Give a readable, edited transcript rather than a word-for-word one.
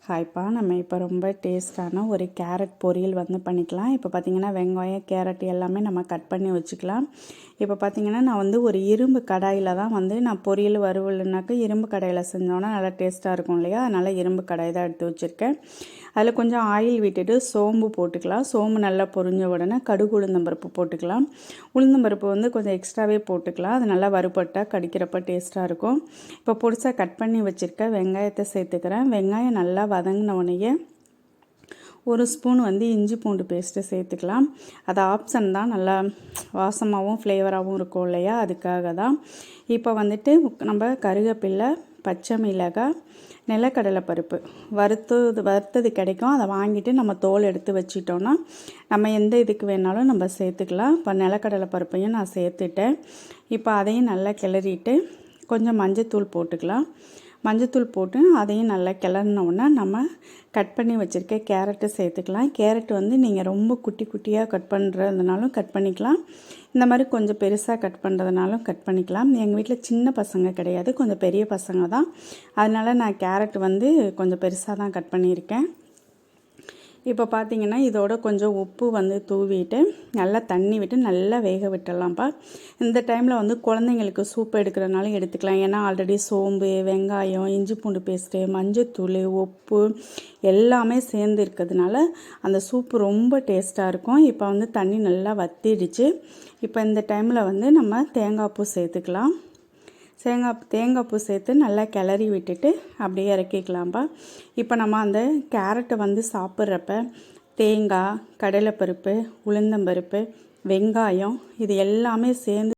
ஹாய்ப்பா, நம்ம இப்போ ரொம்ப டேஸ்ட்டான ஒரு கேரட் பொரியல் வந்து பண்ணிக்கலாம். இப்போ பார்த்திங்கன்னா வெங்காயம், கேரட் எல்லாமே நம்ம கட் பண்ணி வச்சுக்கலாம். இப்போ பார்த்திங்கன்னா நான் வந்து ஒரு இரும்பு கடாயில் தான் வந்து நான் பொரியல் வறுவல்னாக்க இரும்பு கடாயில் செஞ்சோன்னா நல்லா டேஸ்ட்டாக இருக்கும் இல்லையா? அதனால் இரும்பு கடாய் தான் எடுத்து வச்சுருக்கேன். அதில் கொஞ்சம் ஆயில் விட்டுட்டு சோம்பு போட்டுக்கலாம். சோம்பு நல்லா பொரிஞ்ச உடனே கடுகு உளுந்தம்பருப்பு போட்டுக்கலாம். உளுந்தம்பருப்பு வந்து கொஞ்சம் எக்ஸ்ட்ராவே போட்டுக்கலாம். அது நல்லா வறுபட்டால் கடிக்கிறப்ப டேஸ்ட்டாக இருக்கும். இப்போ பொடிசாக கட் பண்ணி வச்சுருக்க வெங்காயத்தை சேர்த்துக்கிறேன். வெங்காயம் நல்லா வதங்கின உடனே ஒரு ஸ்பூன் வந்து இஞ்சி பூண்டு பேஸ்ட்டு சேர்த்துக்கலாம். அது ஆப்ஷன் தான், நல்லா வாசமாகவும் ஃப்ளேவராகவும் இருக்கும் இல்லையா? அதுக்காக தான். இப்போ வந்துட்டு நம்ம கருவேப்பிலை, பச்சை மிளகாய், நிலக்கடலை பருப்பு வறுத்தது கிடைக்கும். அதை வாங்கிட்டு நம்ம தோல் எடுத்து வச்சிட்டோன்னா நம்ம எந்த இதுக்கு வேணாலும் நம்ம சேர்த்துக்கலாம். இப்போ நிலக்கடலை பருப்பையும் நான் சேர்த்துட்டேன். இப்போ அதையும் நல்லா கிளறிட்டு கொஞ்சம் மஞ்சத்தூள் போட்டுக்கலாம். மஞ்சத்தூள் போட்டு அதையும் நல்லா கிளறினோன்னா நம்ம கட் பண்ணி வச்சுருக்க கேரட்டை சேர்த்துக்கலாம். கேரட் வந்து நீங்கள் ரொம்ப குட்டி குட்டியாக கட் பண்ணுறதுனாலும் கட் பண்ணிக்கலாம். இந்த மாதிரி கொஞ்சம் பெருசாக கட் பண்ணுறதுனாலும் கட் பண்ணிக்கலாம். எங்கள் வீட்டில் சின்ன பசங்க கிடையாது, கொஞ்சம் பெரிய பசங்க தான். அதனால் நான் கேரட் வந்து கொஞ்சம் பெருசாக தான் கட் பண்ணியிருக்கேன். இப்போ பார்த்திங்கன்னா இதோட கொஞ்சம் உப்பு வந்து தூவிட்டு நல்லா தண்ணி விட்டு நல்லா வேக விட்டுடலாம்ப்பா. இந்த டைமில் வந்து குழந்தைங்களுக்கு சூப் எடுக்கிறனாலும் எடுத்துக்கலாம். ஏன்னா ஆல்ரெடி சோம்பு, வெங்காயம், இஞ்சி பூண்டு பேஸ்ட்டு, மஞ்சத்தூள், உப்பு எல்லாமே சேர்ந்து இருக்கிறதுனால அந்த சூப்பு ரொம்ப டேஸ்ட்டாக இருக்கும். இப்போ வந்து தண்ணி நல்லா வத்திடுச்சு. இப்போ இந்த டைமில் வந்து நம்ம தேங்காய் பூ சேர்த்துக்கலாம். தேங்காய் பூ சேர்த்து நல்லா கிளறி விட்டுட்டு அப்படியே இறக்கிக்கலாம்ப்பா. இப்போ நம்ம அந்த கேரட்டை வந்து சாப்பிட்றப்ப தேங்காய், கடலைப்பருப்பு, உளுந்தம்பருப்பு, வெங்காயம் இது எல்லாமே சேர்ந்து